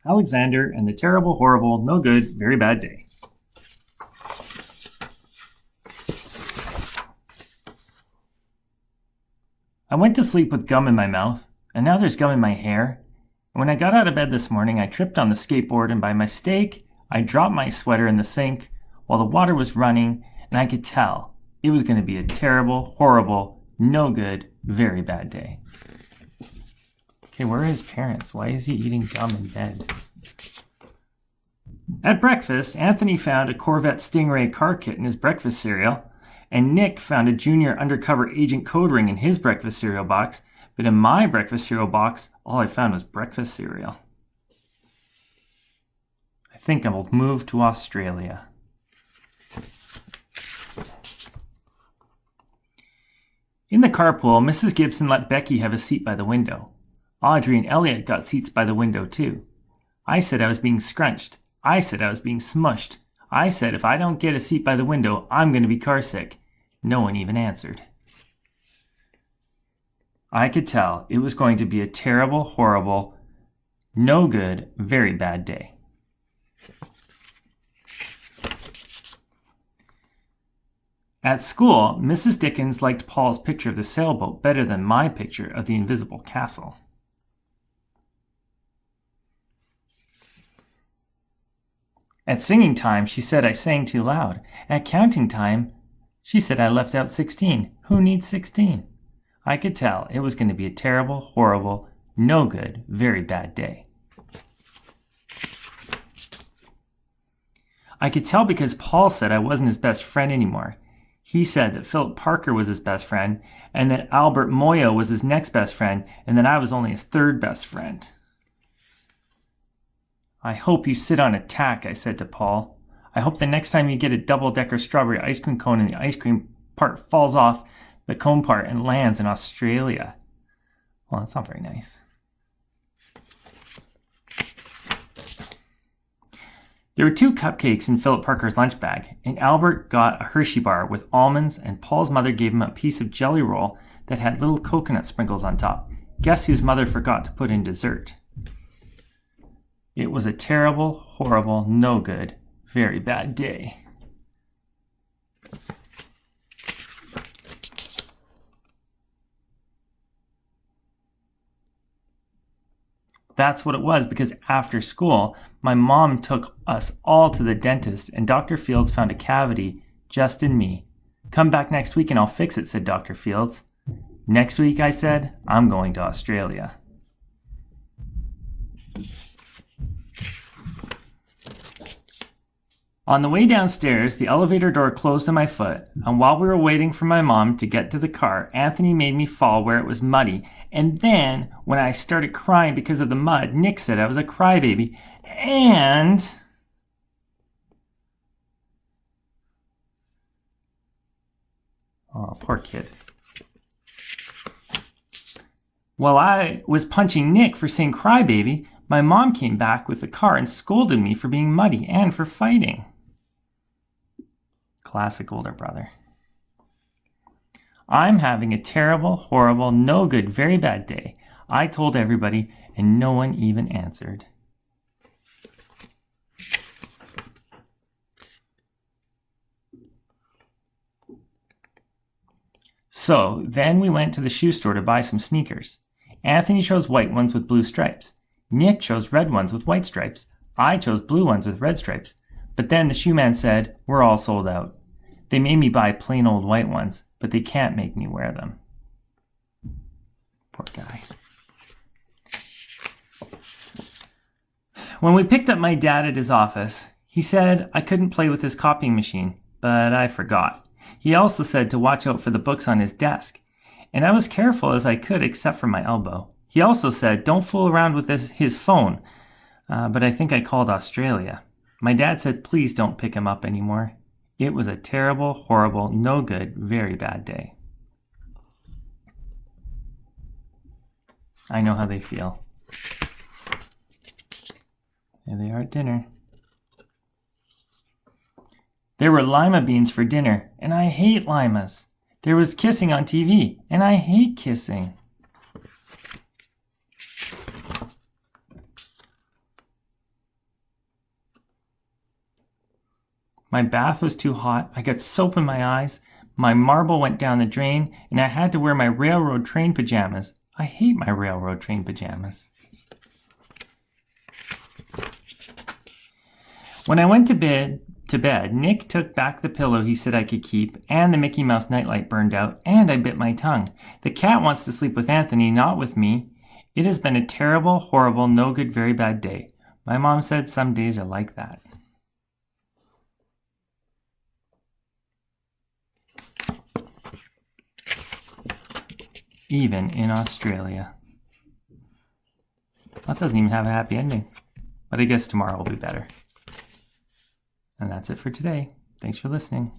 Alexander and the Terrible, Horrible, No Good, Very Bad Day. I went to sleep with gum in my mouth, and now there's gum in my hair. And when I got out of bed this morning, I tripped on the skateboard, and by mistake, I dropped my sweater in the sink while the water was running, and I could tell it was going to be a terrible, horrible, no good, very bad day. Okay, where are his parents? Why is he eating gum in bed? At breakfast, Anthony found a Corvette Stingray car kit in his breakfast cereal, and Nick found a junior undercover agent code ring in his breakfast cereal box, but in my breakfast cereal box, all I found was breakfast cereal. I think I will move to Australia. In the carpool, Mrs. Gibson let Becky have a seat by the window. Audrey and Elliot got seats by the window too. I said I was being scrunched. I said I was being smushed. I said if I don't get a seat by the window, I'm going to be car sick. No one even answered. I could tell it was going to be a terrible, horrible, no good, very bad day. At school, Mrs. Dickens liked Paul's picture of the sailboat better than my picture of the invisible castle. At singing time, she said I sang too loud. At counting time, she said I left out 16. Who needs 16? I could tell it was going to be a terrible, horrible, no good, very bad day. I could tell because Paul said I wasn't his best friend anymore. He said that Philip Parker was his best friend, and that Albert Moyo was his next best friend, and that I was only his third best friend. I hope you sit on a tack, I said to Paul. I hope the next time you get a double-decker strawberry ice cream cone and the ice cream part falls off the cone part and lands in Australia. Well, that's not very nice. There were 2 cupcakes in Philip Parker's lunch bag, and Albert got a Hershey bar with almonds, and Paul's mother gave him a piece of jelly roll that had little coconut sprinkles on top. Guess whose mother forgot to put in dessert? It was a terrible, horrible, no good, very bad day. That's what it was, because after school, my mom took us all to the dentist, and Dr. Fields found a cavity just in me. Come back next week and I'll fix it, said Dr. Fields. Next week, I said, I'm going to Australia. On the way downstairs, the elevator door closed on my foot, and while we were waiting for my mom to get to the car, Anthony made me fall where it was muddy, and then, when I started crying because of the mud, Nick said I was a crybaby, and... Oh, poor kid. While I was punching Nick for saying crybaby, my mom came back with the car and scolded me for being muddy and for fighting. Classic older brother. I'm having a terrible, horrible, no good, very bad day. I told everybody, and no one even answered. So then we went to the shoe store to buy some sneakers. Anthony chose white ones with blue stripes. Nick chose red ones with white stripes. I chose blue ones with red stripes. But then the shoe man said, we're all sold out. They made me buy plain old white ones, but they can't make me wear them. Poor guy. When we picked up my dad at his office, he said I couldn't play with his copying machine, but I forgot. He also said to watch out for the books on his desk, and I was careful as I could except for my elbow. He also said don't fool around with his phone, but I think I called Australia. My dad said please don't pick him up anymore. It was a terrible, horrible, no good, very bad day. I know how they feel. There they are at dinner. There were lima beans for dinner, and I hate limas. There was kissing on TV, and I hate kissing. My bath was too hot. I got soap in my eyes. My marble went down the drain, and I had to wear my railroad train pajamas. I hate my railroad train pajamas. When I went to bed, Nick took back the pillow he said I could keep, and the Mickey Mouse nightlight burned out, and I bit my tongue. The cat wants to sleep with Anthony, not with me. It has been a terrible, horrible, no good, very bad day. My mom said some days are like that. Even in Australia. That doesn't even have a happy ending. But I guess tomorrow will be better. And that's it for today. Thanks for listening.